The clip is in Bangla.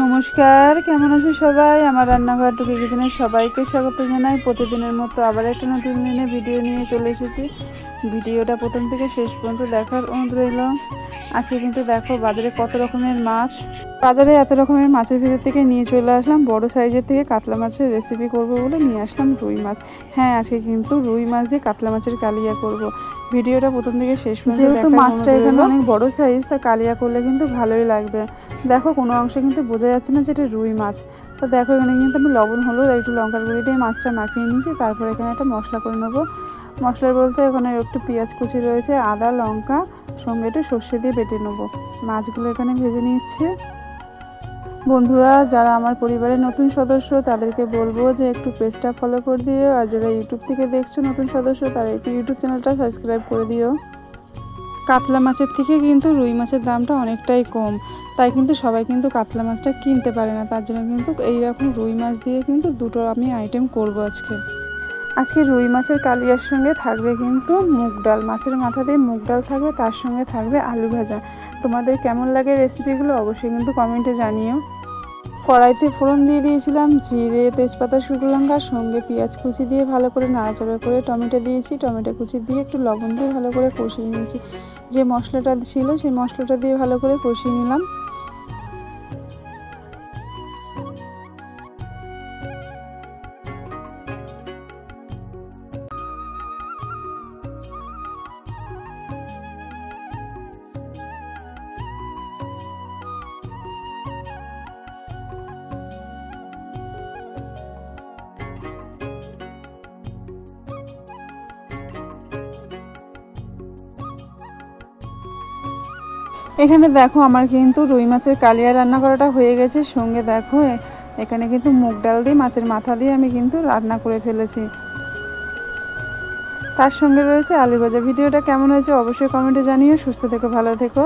নমস্কার, কেমন আছো সবাই? আমার রান্নাঘর টুকি কিচেনে সবাইকে স্বাগত জানাই। প্রতিদিনের মতো আবার একটা নতুন দিনে ভিডিও নিয়ে চলে এসেছি। ভিডিওটা প্রথম থেকে শেষ পর্যন্ত দেখার অনুরোধ রইল। আজকে কিন্তু দেখো বাজারে কত রকমের মাছ, বাজারে এত রকমের মাছের ভিতর থেকে নিয়ে চলে আসলাম বড় সাইজের থেকে কাতলা মাছের রেসিপি করব বলে নিয়ে আসলাম রুই মাছ। হ্যাঁ, আজকে কিন্তু রুই মাছ দিয়ে কাতলা মাছের কালিয়া করব। ভিডিওটা প্রথম থেকে শেষ পর্যন্ত যেহেতু মাছটা এখানে অনেক বড় সাইজ, তা কালিয়া করলে কিন্তু ভালোই লাগবে। দেখো কোনো অংশে কিন্তু বোঝা যাচ্ছে না যে এটা রুই মাছ। তো দেখো এখানে কিন্তু আমি লবণ হলুদ আর একটু লঙ্কার গুঁড়ি দিয়ে মাছটা মাখিয়ে নিয়েছি। তারপর এখানে একটা মশলা করে নেবো। মশলা বলতে এখানে একটু পেঁয়াজ কুচি রয়েছে, আদা লঙ্কা সঙ্গে একটু সর্ষে দিয়ে বেটে নেবো। মাছগুলো এখানে ভেজে নিচ্ছে। বন্ধুরা, যারা আমার পরিবারের নতুন সদস্য তাদেরকে বলবো যে একটু পেজটা ফলো করে দিও, আর যারা ইউটিউব থেকে দেখছো নতুন সদস্য তারা একটু ইউটিউব চ্যানেলটা সাবস্ক্রাইব করে দিও। কাতলা মাছের থেকে কিন্তু রুই মাছের দামটা অনেকটাই কম, তাই কিন্তু সবাই কিন্তু কাতলা মাছটা কিনতে পারে না। তার জন্য কিন্তু এইরকম রুই মাছ দিয়ে কিন্তু দুটো আমি আইটেম করব আজকে রুই মাছের কালিয়ার সঙ্গে থাকবে কিন্তু মুগ ডাল, মাছের মাথা দিয়ে মুগ ডাল থাকবে, তার সঙ্গে থাকবে আলু ভাজা। তোমাদের কেমন লাগে রেসিপিগুলো অবশ্যই কিন্তু কমেন্টে জানিও। কড়াইতে ফোড়ন দিয়ে দিয়েছিলাম জিরে, তেজপাতা, শুকনো লঙ্কা, সঙ্গে পেঁয়াজ কুচি দিয়ে ভালো করে নাড়াচাড়া করে টমেটো দিয়েছি। টমেটো কুচি দিয়ে একটু লবণ দিয়ে ভালো করে কষিয়ে নিয়েছি। যে মশলাটা ছিল সেই মশলাটা দিয়ে ভালো করে কষিয়ে নিলাম। এখানে দেখো আমার কিন্তু রুই মাছের কালিয়া রান্না করাটা হয়ে গেছে। সঙ্গে দেখো এখানে কিন্তু মুগ ডাল দিয়ে মাছের মাথা দিয়ে আমি কিন্তু রান্না করে ফেলেছি। তার সঙ্গে রয়েছে আলু ভাজা। ভিডিওটা কেমন হয়েছে অবশ্যই কমেন্টে জানিও। সুস্থ থেকো, ভালো থেকো।